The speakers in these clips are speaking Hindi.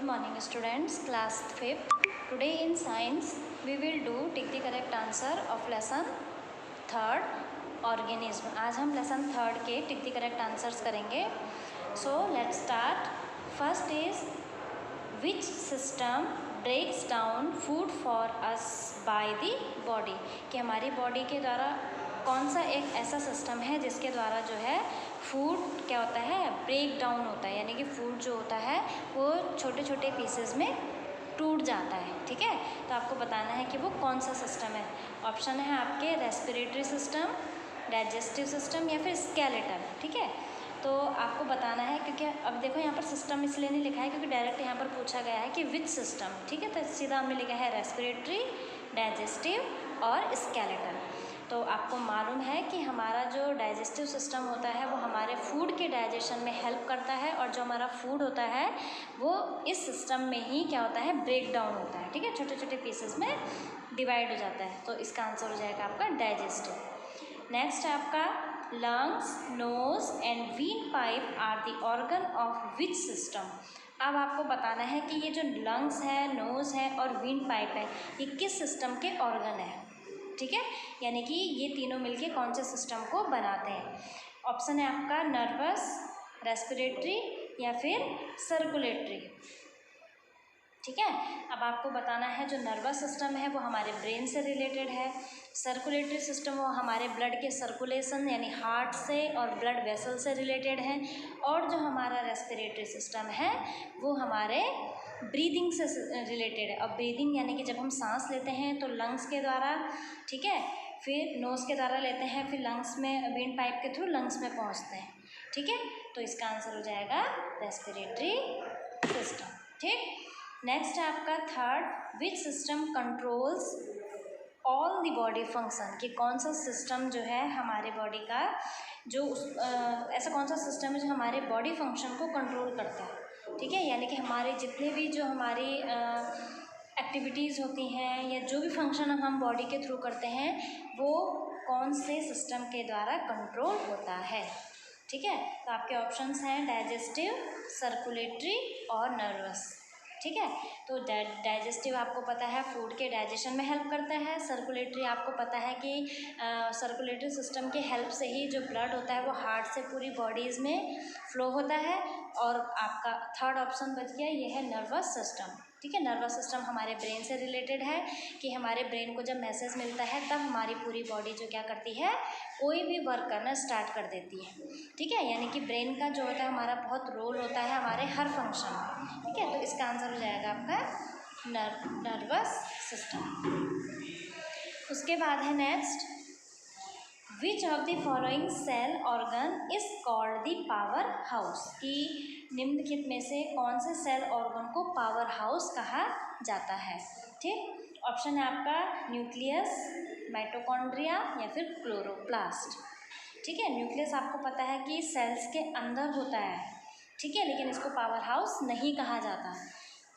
morning students, class 5th. Today in science we will do tick the correct answer of lesson 3rd organism. आज हम lesson 3rd के tick the correct answers करेंगे. So let's start. First is which system breaks down food for us by the body. कि हमारी बॉडी के द्वारा कौन सा एक ऐसा सिस्टम है जिसके द्वारा जो है फूड क्या होता है, ब्रेक डाउन होता है, यानी कि फूड जो होता है वो छोटे छोटे पीसेस में टूट जाता है. ठीक है, तो आपको बताना है कि वो कौन सा सिस्टम है. ऑप्शन है आपके रेस्पिरेटरी सिस्टम, डाइजेस्टिव सिस्टम या फिर स्केलेटल. ठीक है, तो आपको बताना है क्योंकि अब देखो यहाँ पर सिस्टम इसलिए नहीं लिखा है क्योंकि डायरेक्ट यहाँ पर पूछा गया है कि विच सिस्टम. ठीक है, तो सीधा हमने लिखा है रेस्पिरेटरी, डाइजेस्टिव और स्केलेटल. तो आपको मालूम है कि हमारा जो डाइजेस्टिव सिस्टम होता है वो हमारे फूड के डाइजेशन में हेल्प करता है और जो हमारा फूड होता है वो इस सिस्टम में ही क्या होता है, ब्रेक डाउन होता है. ठीक है, छोटे छोटे पीसेस में डिवाइड हो जाता है. तो इसका आंसर हो जाएगा आपका डाइजेस्टिव. नेक्स्ट है आपका lungs, nose and wind pipe are the organ of which system. अब आपको बताना है कि ये जो लंग्स है, नोज है और वीन पाइप है ये किस सिस्टम के ऑर्गन है. ठीक है, यानी कि ये तीनों मिलके कौन से सिस्टम को बनाते हैं. ऑप्शन है आपका नर्वस, रेस्पिरेटरी या फिर सर्कुलेटरी. ठीक है, अब आपको बताना है जो नर्वस सिस्टम है वो हमारे ब्रेन से रिलेटेड है. सर्कुलेटरी सिस्टम वो हमारे ब्लड के सर्कुलेशन यानी हार्ट से और ब्लड वेसल से रिलेटेड है. और जो हमारा रेस्पिरेटरी सिस्टम है वो हमारे ब्रीदिंग से रिलेटेड है. अब ब्रीदिंग यानी कि जब हम सांस लेते हैं तो लंग्स के द्वारा, ठीक है, फिर नोज़ के द्वारा लेते हैं, फिर लंग्स में वेंट पाइप के थ्रू लंग्स में पहुंचते हैं. ठीक है, तो इसका आंसर हो जाएगा रेस्पिरेटरी सिस्टम. ठीक, नेक्स्ट है आपका third which system controls all the body function. कि कौन सा सिस्टम जो है हमारे बॉडी का जो ऐसा कौन सा सिस्टम है जो हमारे बॉडी फंक्शन को कंट्रोल करता है. ठीक है, यानी कि हमारे जितने भी जो हमारी एक्टिविटीज़ होती हैं या जो भी फंक्शन हम बॉडी के थ्रू करते हैं वो कौन से सिस्टम के द्वारा कंट्रोल होता है. ठीक है, तो आपके ऑप्शंस हैं डाइजेस्टिव, सर्कुलेटरी और नर्वस. ठीक है, तो डाइजेस्टिव आपको पता है फूड के डाइजेशन में हेल्प करता है. सर्कुलेटरी आपको पता है कि सर्कुलेटरी सिस्टम के हेल्प से ही जो ब्लड होता है वो हार्ट से पूरी बॉडीज़ में फ्लो होता है. और आपका थर्ड ऑप्शन बच गया, ये है नर्वस सिस्टम. ठीक है, नर्वस सिस्टम हमारे ब्रेन से रिलेटेड है कि हमारे ब्रेन को जब मैसेज मिलता है तब हमारी पूरी बॉडी जो क्या करती है, कोई भी वर्क करना स्टार्ट कर देती है. ठीक है, यानी कि ब्रेन का जो होता है हमारा बहुत रोल होता है हमारे हर फंक्शन में. ठीक है, तो इसका आंसर हो जाएगा आपका नर्वस सिस्टम. उसके बाद है next which of the following cell organ is called the power house. कि निम्नलिखित में से कौन से सेल ऑर्गन को पावर हाउस कहा जाता है. ठीक, ऑप्शन है आपका न्यूक्लियस, माइटोकॉन्ड्रिया या फिर क्लोरोप्लास्ट. ठीक है, न्यूक्लियस आपको पता है कि सेल्स के अंदर होता है. ठीक है, लेकिन इसको पावर हाउस नहीं कहा जाता.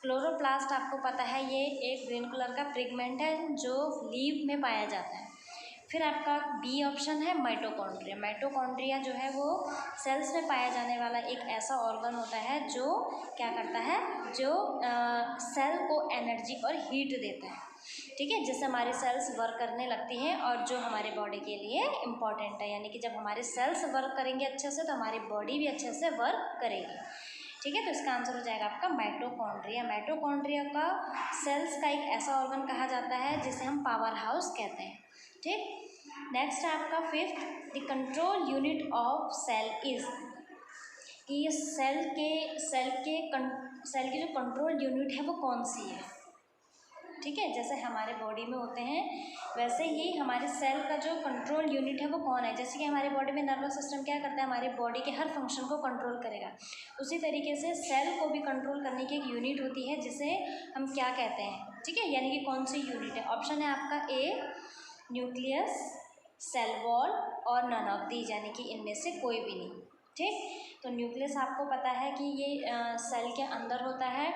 क्लोरोप्लास्ट आपको पता है ये एक ग्रीन कलर का पिगमेंट है जो लीव में पाया जाता है. फिर आपका बी ऑप्शन है माइटोकॉन्ड्रिया. माइटोकॉन्ड्रिया जो है वो सेल्स में पाया जाने वाला एक ऐसा ऑर्गन होता है जो क्या करता है, जो सेल को एनर्जी और हीट देता है. ठीक है, जिससे हमारी सेल्स वर्क करने लगती हैं और जो हमारे बॉडी के लिए इम्पॉर्टेंट है. यानी कि जब हमारे सेल्स वर्क करेंगे अच्छे से तो हमारी बॉडी भी अच्छे से वर्क करेगी. ठीक है, तो इसका आंसर हो जाएगा आपका माइटोकॉन्ड्रिया. माइटोकॉन्ड्रिया का सेल्स का एक ऐसा ऑर्गन कहा जाता है जिसे हम पावर हाउस कहते हैं. ठीक, नेक्स्ट है आपका fifth the control unit of cell is. कि ये सेल की जो कंट्रोल यूनिट है वो कौन सी है. ठीक है, जैसे हमारे बॉडी में होते हैं वैसे ही हमारे सेल का जो कंट्रोल यूनिट है वो कौन है. जैसे कि हमारे बॉडी में नर्वस सिस्टम क्या करता है, हमारी बॉडी के हर फंक्शन को कंट्रोल करेगा. उसी तरीके से सेल को भी कंट्रोल करने की एक यूनिट होती है जिसे हम क्या कहते हैं. ठीक है, यानी कि कौन सी यूनिट है. ऑप्शन है आपका ए न्यूक्लियस, सेल वॉल और नन ऑफ दीज, यानी कि इनमें से कोई भी नहीं. ठीक, तो न्यूक्लियस आपको पता है कि ये सेल के अंदर होता है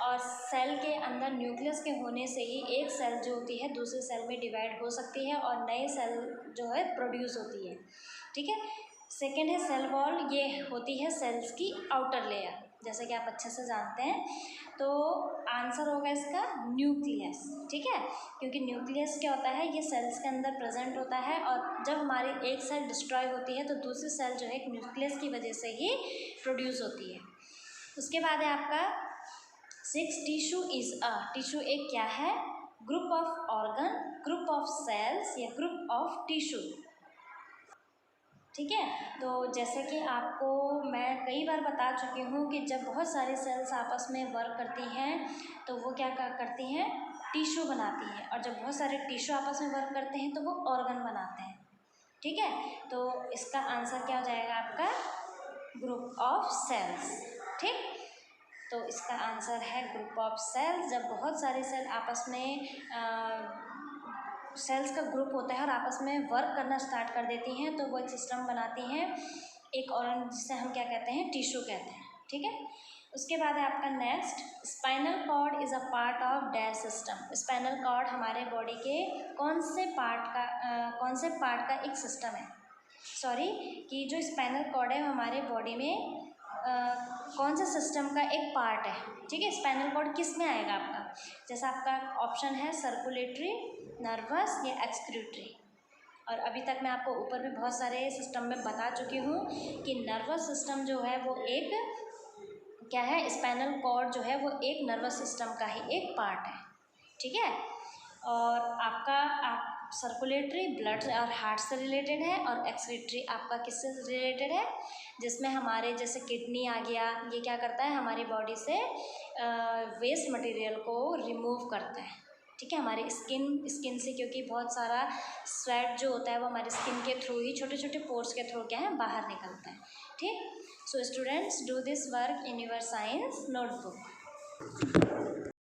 और सेल के अंदर न्यूक्लियस के होने से ही एक सेल जो होती है दूसरे सेल में डिवाइड हो सकती है और नए सेल जो है प्रोड्यूस होती है. ठीक है, सेकेंड है सेल वॉल. ये होती है सेल्स की आउटर लेयर. जैसे कि आप अच्छे से जानते हैं। तो आंसर होगा इसका न्यूक्लियस, ठीक है, क्योंकि न्यूक्लियस क्या होता है, ये सेल्स के अंदर प्रेजेंट होता है और जब हमारी एक सेल डिस्ट्रॉय होती है तो दूसरी सेल जो है एक न्यूक्लियस की वजह से ही प्रोड्यूस होती है। उसके बाद है आपका 6 टिश्यू इज अ, टिश्यू एक क्या है, group of organ, group of cells या ग्रुप ऑफ टिश्यू, ठीक है। तो जैसे कि आपको मैं कई बार बता चुकी हूँ कि जब बहुत सारी सेल्स आपस में वर्क करती हैं तो वो क्या करती हैं, टिश्यू बनाती हैं, और जब बहुत सारे टिश्यू आपस में वर्क करते हैं तो वो ऑर्गन बनाते हैं, ठीक है। तो इसका आंसर क्या हो जाएगा आपका, ग्रुप ऑफ सेल्स, ठीक। तो इसका आंसर है ग्रुप ऑफ सेल्स। जब बहुत सारे सेल आपस में सेल्स का ग्रुप होता है और आपस में वर्क करना स्टार्ट कर देती हैं तो वो एक सिस्टम बनाती हैं, एक ऑर्गन, जिसे हम क्या कहते हैं, टिश्यू कहते हैं, ठीक है। उसके बाद है आपका next, spinal cord is a part of dash system. Spinal cord हमारे बॉडी के कौन से पार्ट का एक सिस्टम है, सॉरी, कि जो स्पाइनल कॉर्ड है वो हमारे बॉडी में कौन से सिस्टम का एक पार्ट है, ठीक है। स्पाइनल कॉर्ड किस में आएगा आपका, जैसा आपका ऑप्शन है सर्कुलेटरी, नर्वस या एक्सक्रीटरी। और अभी तक मैं आपको ऊपर भी बहुत सारे सिस्टम में बता चुकी हूँ कि नर्वस सिस्टम जो है वो एक क्या है, स्पाइनल कॉर्ड जो है वो एक नर्वस सिस्टम का ही एक पार्ट है, ठीक है। और आप सर्कुलेटरी ब्लड और हार्ट से रिलेटेड है, और एक्सक्रीटरी आपका किससे रिलेटेड है, जिसमें हमारे जैसे किडनी आ गया, ये क्या करता है, हमारी बॉडी से वेस्ट मटेरियल को रिमूव करता है, ठीक है। हमारी स्किन से, क्योंकि बहुत सारा स्वेट जो होता है वो हमारी स्किन के थ्रू ही, छोटे छोटे पोर्स के थ्रू क्या है, बाहर निकलता है, ठीक। So students, do this work in your science notebook.